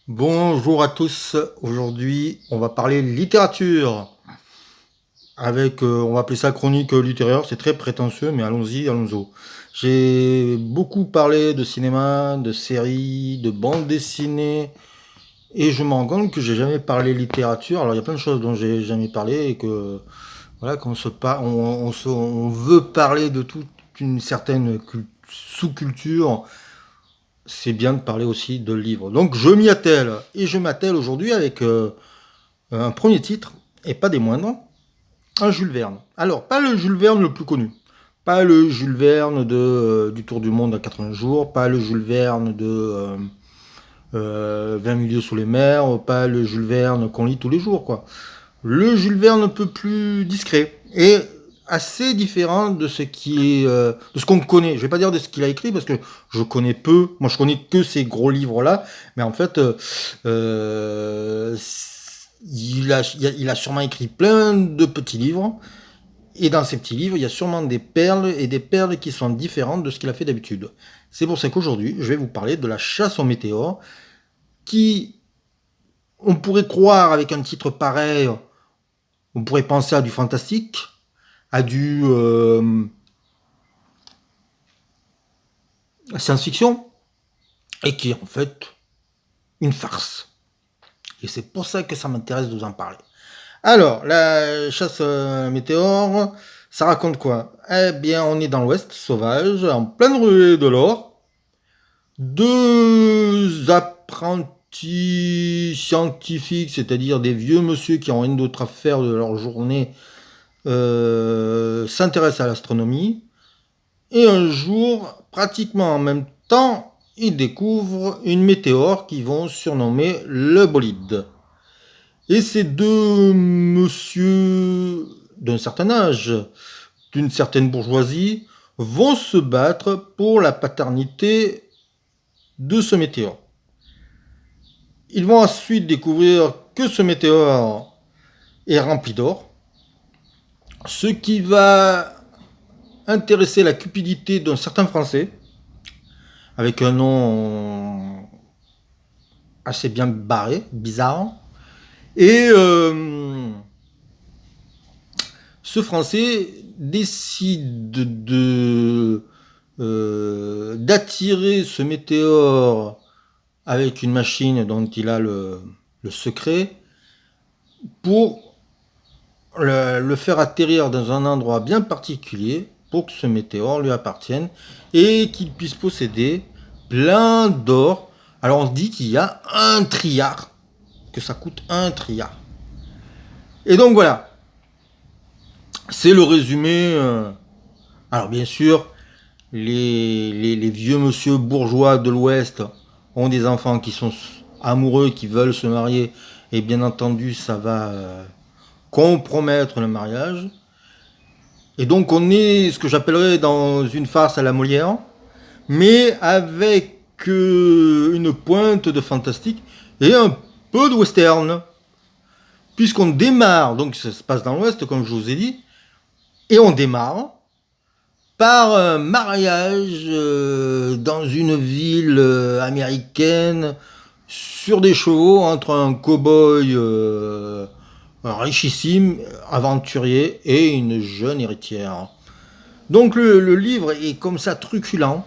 Bonjour à tous, aujourd'hui on va parler littérature, avec, on va appeler ça chronique littéraire, c'est très prétentieux, mais allons-y, allons-y. J'ai beaucoup parlé de cinéma, de séries, de bandes dessinées, et je me rends compte que j'ai jamais parlé littérature. Alors il y a plein de choses dont j'ai jamais parlé, et que voilà, on veut parler de toute une certaine sous-culture, c'est bien de parler aussi de livres. Donc je m'y attelle, et je m'attelle aujourd'hui avec un premier titre, et pas des moindres, un Jules Verne. Alors, pas le Jules Verne le plus connu. Pas le Jules Verne du Tour du Monde à 80 jours, pas le Jules Verne de 20 milieux sous les mers, pas le Jules Verne qu'on lit tous les jours, quoi. Le Jules Verne un peu plus discret et assez différent de ce qui est, de ce qu'on connaît. Je vais pas dire de ce qu'il a écrit parce que je connais peu. Moi, je connais que ces gros livres-là, mais en fait, euh, il a sûrement écrit plein de petits livres. Et dans ces petits livres, il y a sûrement des perles et des perles qui sont différentes de ce qu'il a fait d'habitude. C'est pour ça qu'aujourd'hui, je vais vous parler de la chasse aux météores, qui, on pourrait croire avec un titre pareil, on pourrait penser à du fantastique, à du science-fiction, et qui est en fait une farce. Et c'est pour ça que ça m'intéresse de vous en parler. Alors, la chasse météore, ça raconte quoi? Eh bien, on est dans l'Ouest sauvage, en pleine ruée de l'or. Deux apprentis scientifiques, c'est-à-dire des vieux monsieur qui ont rien d'autre à faire de leur journée, s'intéressent à l'astronomie. Et un jour, pratiquement en même temps, ils découvrent une météore qu'ils vont surnommer le bolide. Et ces deux messieurs d'un certain âge, d'une certaine bourgeoisie, vont se battre pour la paternité de ce météore. Ils vont ensuite découvrir que ce météore est rempli d'or, ce qui va intéresser la cupidité d'un certain Français, avec un nom assez bien barré, bizarre. Et ce Français décide d'attirer ce météore avec une machine dont il a le secret pour le faire atterrir dans un endroit bien particulier pour que ce météore lui appartienne et qu'il puisse posséder plein d'or. Alors on se dit qu'il y a un triard, que ça coûte un triard. Et donc voilà, c'est le résumé. Alors bien sûr, les vieux monsieur bourgeois de l'Ouest ont des enfants qui sont amoureux, qui veulent se marier, et bien entendu, ça va compromettre le mariage. Et donc on est ce que j'appellerais dans une farce à la Molière, mais avec une pointe de fantastique et un peu de western. Puisqu'on démarre, donc ça se passe dans l'Ouest, comme je vous ai dit, et on démarre par un mariage dans une ville américaine sur des chevaux entre un cow-boy richissime, aventurier, et une jeune héritière. Donc le livre est comme ça truculent,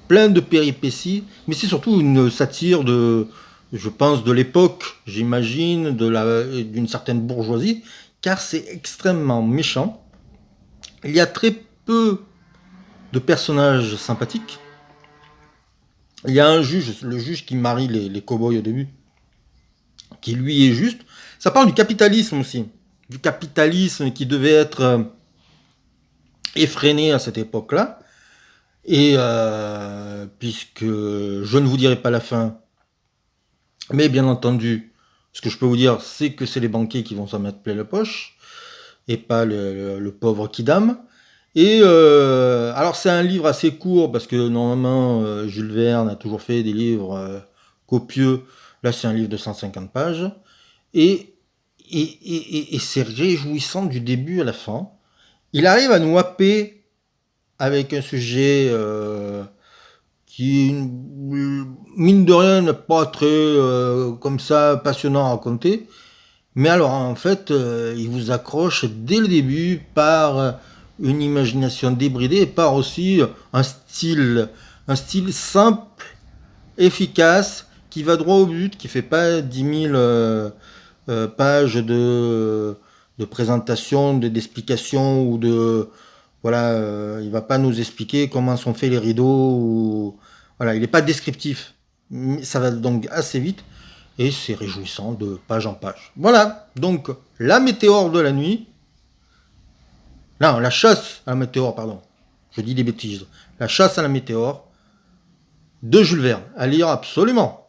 plein de péripéties, mais c'est surtout une satire de, je pense, de l'époque, j'imagine, d'une certaine bourgeoisie, car c'est extrêmement méchant. Il y a très peu de personnages sympathiques. Il y a un juge, le juge qui marie les cow-boys au début, qui lui est juste. Ça parle du capitalisme aussi, du capitalisme qui devait être effréné à cette époque-là. Et puisque je ne vous dirai pas la fin, mais bien entendu, ce que je peux vous dire, c'est que c'est les banquiers qui vont s'en mettre plein la poche, et pas le pauvre Kidam. Et alors c'est un livre assez court, parce que normalement Jules Verne a toujours fait des livres copieux. Là c'est un livre de 150 pages. Et, et c'est réjouissant du début à la fin. Il arrive à nous happer avec un sujet qui, mine de rien, n'est pas très comme ça passionnant à raconter. Mais alors, en fait, il vous accroche dès le début par une imagination débridée et par aussi un style simple, efficace, qui va droit au but, qui fait pas 10 000 pages de présentation, d'explication ou de voilà, il va pas nous expliquer comment sont faits les rideaux. Voilà, il n'est pas descriptif. Ça va donc assez vite et c'est réjouissant de page en page. Voilà, donc la météore de la nuit. Non, la chasse à la météore, pardon. Je dis des bêtises. La chasse à la météore de Jules Verne. À lire absolument.